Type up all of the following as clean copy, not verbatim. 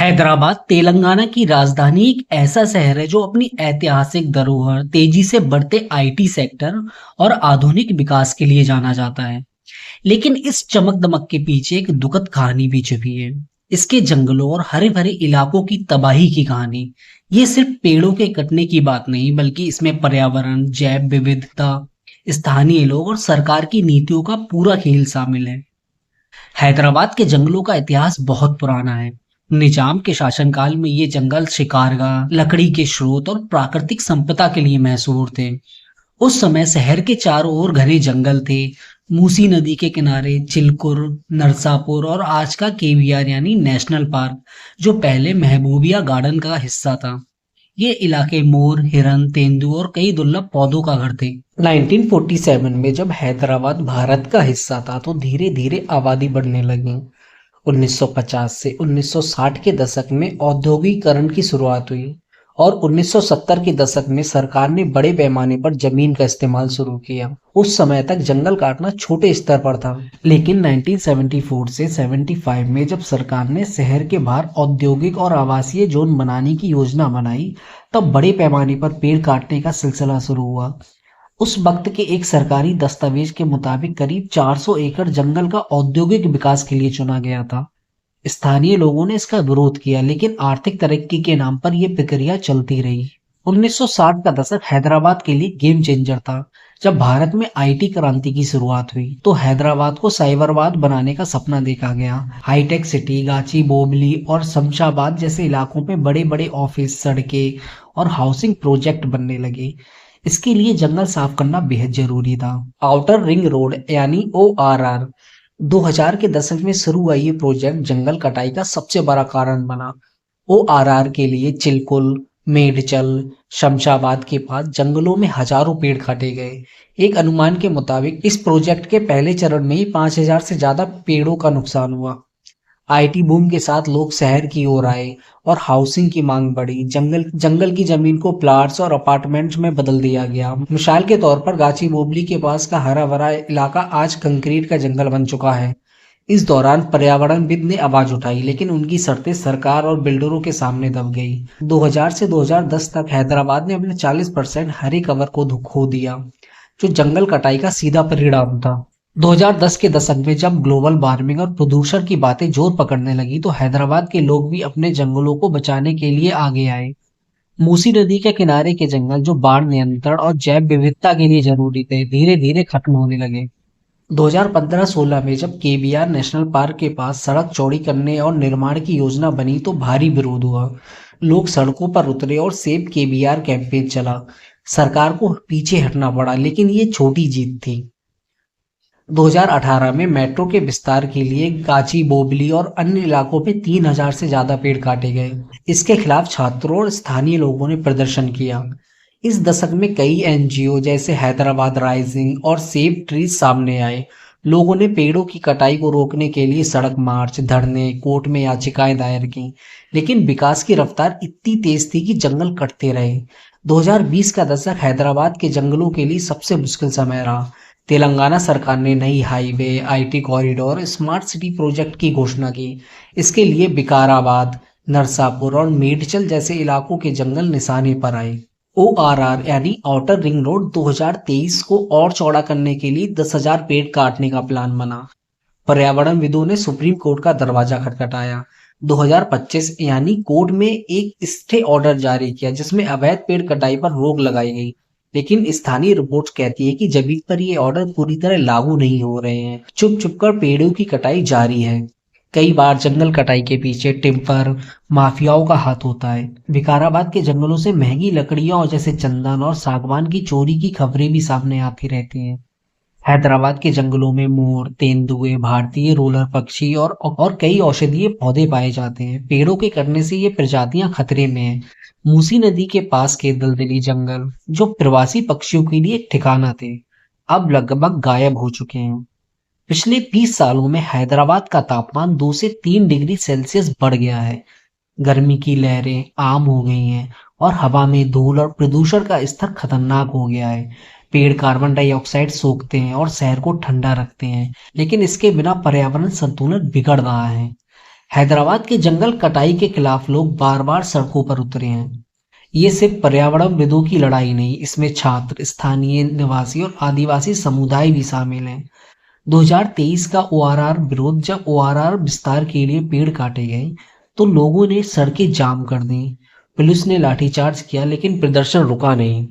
हैदराबाद तेलंगाना की राजधानी एक ऐसा शहर है जो अपनी ऐतिहासिक धरोहर, तेजी से बढ़ते आईटी सेक्टर और आधुनिक विकास के लिए जाना जाता है। लेकिन इस चमक-दमक के पीछे एक दुखद कहानी भी छुपी है। इसके जंगलों और हरे-भरे इलाकों की तबाही की कहानी। ये सिर्फ पेड़ों के कटने की बात नहीं, बल्कि इसमें पर्यावरण, जैव विविधता, स्थानीय लोग और सरकार की नीतियों का पूरा खेल शामिल है। हैदराबाद के जंगलों का इतिहास बहुत पुराना है। निजाम के शासनकाल में ये जंगल शिकारगाह, लकड़ी के स्रोत और प्राकृतिक संपदा के लिए मशहूर थे। उस समय शहर के चारों ओर घने जंगल थे। मूसी नदी के किनारे चिलकुर, नरसापुर और आज का केवीआर यानी नेशनल पार्क, जो पहले महबूबिया गार्डन का हिस्सा था। ये इलाके मोर, हिरन, तेंदुआ और कई दुर्लभ पौधों का घर थे। 1947 में जब हैदराबाद भारत का हिस्सा था तो धीरे धीरे आबादी बढ़ने लगी। 1950 से 1960 के दशक में औद्योगिकरण की शुरुआत हुई और 1970 के दशक में सरकार ने बड़े पैमाने पर जमीन का इस्तेमाल शुरू किया। उस समय तक जंगल काटना छोटे स्तर पर था, लेकिन 1974 से 75 में जब सरकार ने शहर के बाहर औद्योगिक और आवासीय जोन बनाने की योजना बनाई, तब बड़े पैमाने पर पेड़ काटने का सिलसिला शुरू हुआ। उस वक्त के एक सरकारी दस्तावेज के मुताबिक करीब 400 एकड़ जंगल का औद्योगिक विकास के लिए चुना गया था। स्थानीय लोगों ने इसका विरोध किया, लेकिन आर्थिक तरक्की के नाम पर यह प्रक्रिया चलती रही। 1960 का दशक हैदराबाद के लिए गेम चेंजर था। जब भारत में आईटी क्रांति की शुरुआत हुई तो हैदराबाद को साइबराबाद बनाने का सपना देखा गया। हाईटेक सिटी, गाची बोबली और शमशाबाद जैसे इलाकों में बड़े बड़े ऑफिस, सड़कें और हाउसिंग प्रोजेक्ट बनने लगे। इसके लिए जंगल साफ करना बेहद जरूरी था। आउटर रिंग रोड यानी ORR 2000 के दशक में शुरू हुआ ये प्रोजेक्ट जंगल कटाई का सबसे बड़ा कारण बना। ORR के लिए चिलकुल, मेडचल, शमशाबाद के पास जंगलों में हजारों पेड़ काटे गए। एक अनुमान के मुताबिक इस प्रोजेक्ट के पहले चरण में ही 5000 से ज्यादा पेड़ों का नुकसान हुआ। आईटी बूम के साथ लोग शहर की ओर आए और हाउसिंग की मांग बढ़ी। जंगल जंगल की जमीन को प्लाट्स और अपार्टमेंट्स में बदल दिया गया। मिसाल के तौर पर गाची बोबली के पास का हरा भरा इलाका आज कंक्रीट का जंगल बन चुका है। इस दौरान पर्यावरणविद ने आवाज उठाई, लेकिन उनकी शर्तें सरकार और बिल्डरों के सामने दब गई। 2000 से 2010 तक हैदराबाद ने अपने 40% हरे कवर को खो दिया, जो जंगल कटाई का सीधा परिणाम था। 2010 के दशक में जब ग्लोबल वार्मिंग और प्रदूषण की बातें जोर पकड़ने लगी तो हैदराबाद के लोग भी अपने जंगलों को बचाने के लिए आगे आए। मूसी नदी के किनारे के जंगल, जो बाढ़ नियंत्रण और जैव विविधता के लिए जरूरी थे, धीरे धीरे खत्म होने लगे। 2015-16 में जब केवीआर नेशनल पार्क के पास सड़क चौड़ी करने और निर्माण की योजना बनी तो भारी विरोध हुआ। लोग सड़कों पर उतरे और सेव केवीआर कैंपेन चला। सरकार को पीछे हटना पड़ा, लेकिन ये छोटी जीत थी। 2018 में मेट्रो के विस्तार के लिए गाची बोबली और अन्य इलाकों में 3000 से ज्यादा पेड़ काटे गए। इसके खिलाफ छात्रों और स्थानीय लोगों ने प्रदर्शन किया। इस दशक में कई एनजीओ जैसे हैदराबाद राइजिंग और सेव ट्रीज सामने आए। लोगों ने पेड़ों की कटाई को रोकने के लिए सड़क मार्च, धरने, कोर्ट में याचिकाएं दायर की, लेकिन विकास की रफ्तार इतनी तेज थी कि जंगल कटते रहे। 2020 का दशक हैदराबाद के जंगलों के लिए सबसे मुश्किल समय रहा। तेलंगाना सरकार ने नई highway, IT corridor, smart city project की घोषणा की। इसके लिए विकाराबाद, नरसापुर और मेडचल जैसे इलाकों के जंगल निशाने पर आए। ORR यानी आउटर रिंग रोड 2023 को और चौड़ा करने के लिए 10,000 पेड़ काटने का प्लान बना। पर्यावरणविदों ने सुप्रीम कोर्ट का दरवाजा खटखटाया। 2025 यानी कोर्ट में एक स्टे ऑर्डर जारी किया, जिसमें अवैध पेड़ कटाई पर रोक लगाई गई। लेकिन स्थानीय रिपोर्ट्स कहती है कि जमीन पर ये ऑर्डर पूरी तरह लागू नहीं हो रहे हैं। चुप चुप कर पेड़ों की कटाई जारी है। कई बार जंगल कटाई के पीछे टिम्बर माफियाओं का हाथ होता है। विकाराबाद के जंगलों से महंगी लकड़ियों जैसे चंदन और सागवान की चोरी की खबरें भी सामने आती रहती हैं। हैदराबाद के जंगलों में मोर, तेंदुए, भारतीय रोलर पक्षी और कई औषधीय पौधे पाए जाते हैं। पेड़ों के कटने से ये प्रजातियां खतरे में हैं। मूसी नदी के पास के दलदली जंगल, जो प्रवासी पक्षियों के लिए एक ठिकाना थे, अब लगभग गायब हो चुके हैं। पिछले 20 सालों में हैदराबाद का तापमान 2 से 3 डिग्री सेल्सियस बढ़ गया है। गर्मी की लहरें आम हो गई हैं और हवा में धूल और प्रदूषण का स्तर खतरनाक हो गया है। पेड़ कार्बन डाइऑक्साइड सोखते हैं और शहर को ठंडा रखते हैं, लेकिन इसके बिना पर्यावरण संतुलन बिगड़ रहा है। हैदराबाद के जंगल कटाई के खिलाफ लोग बार बार सड़कों पर उतरे हैं। ये सिर्फ पर्यावरणविदों की लड़ाई नहीं, इसमें छात्र, स्थानीय निवासी और आदिवासी समुदाय भी शामिल हैं। 2023 का ओआरआर विरोध, जब ओआरआर विस्तार के लिए पेड़ काटे गए तो लोगों ने सड़कें जाम कर दी, पुलिस ने लाठीचार्ज किया, लेकिन प्रदर्शन रुका नहीं।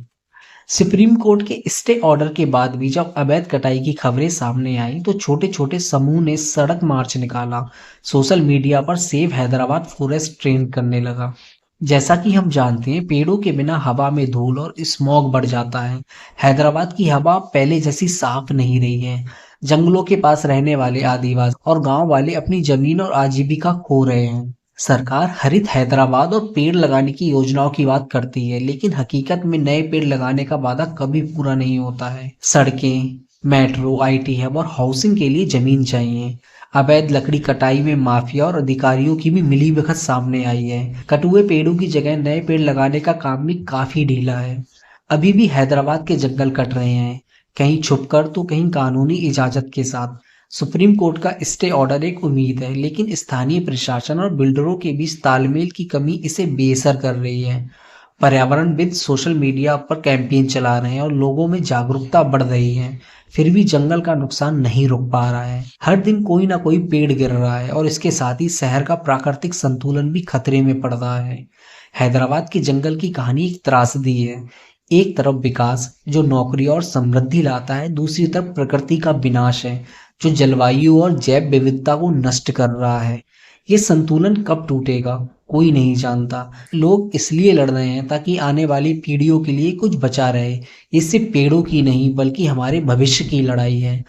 सुप्रीम कोर्ट के स्टे ऑर्डर के बाद भी जब अवैध कटाई की खबरें सामने आई तो छोटे छोटे समूह ने सड़क मार्च निकाला। सोशल मीडिया पर सेव हैदराबाद फॉरेस्ट ट्रेंड करने लगा। जैसा कि हम जानते हैं, पेड़ों के बिना हवा में धूल और स्मॉग बढ़ जाता है। हैदराबाद की हवा पहले जैसी साफ नहीं रही है। जंगलों के पास रहने वाले आदिवासी और गांव वाले अपनी जमीन और आजीविका खो रहे हैं। सरकार हरित हैदराबाद और पेड़ लगाने की योजनाओं की बात करती है, लेकिन हकीकत में नए पेड़ लगाने का वादा कभी पूरा नहीं होता है। सड़कें, मेट्रो, आईटी हब और हाउसिंग के लिए जमीन चाहिए। अवैध लकड़ी कटाई में माफिया और अधिकारियों की भी मिलीभगत सामने आई है। कटुए पेड़ों की जगह नए पेड़ लगाने का काम भी काफी ढीला है। अभी भी हैदराबाद के जंगल कट रहे हैं, कहीं छुपकर तो कहीं कानूनी इजाजत के साथ। सुप्रीम कोर्ट का स्टे ऑर्डर एक उम्मीद है, लेकिन स्थानीय प्रशासन और बिल्डरों के बीच तालमेल की कमी इसे बेअसर कर रही है। पर्यावरणविद सोशल मीडिया पर कैंपेन चला रहे हैं और लोगों में जागरूकता बढ़ रही है, फिर भी जंगल का नुकसान नहीं रुक पा रहा है। हर दिन कोई ना कोई पेड़ गिर रहा है और इसके साथ ही शहर का प्राकृतिक संतुलन भी खतरे में पड़ रहा है। हैदराबाद के जंगल की कहानी एक त्रासदी है। एक तरफ विकास जो नौकरी और समृद्धि लाता है, दूसरी तरफ प्रकृति का विनाश है जो जलवायु और जैव विविधता को नष्ट कर रहा है। ये संतुलन कब टूटेगा कोई नहीं जानता। लोग इसलिए लड़ रहे हैं ताकि आने वाली पीढ़ियों के लिए कुछ बचा रहे। ये सिर्फ पेड़ों की नहीं बल्कि हमारे भविष्य की लड़ाई है।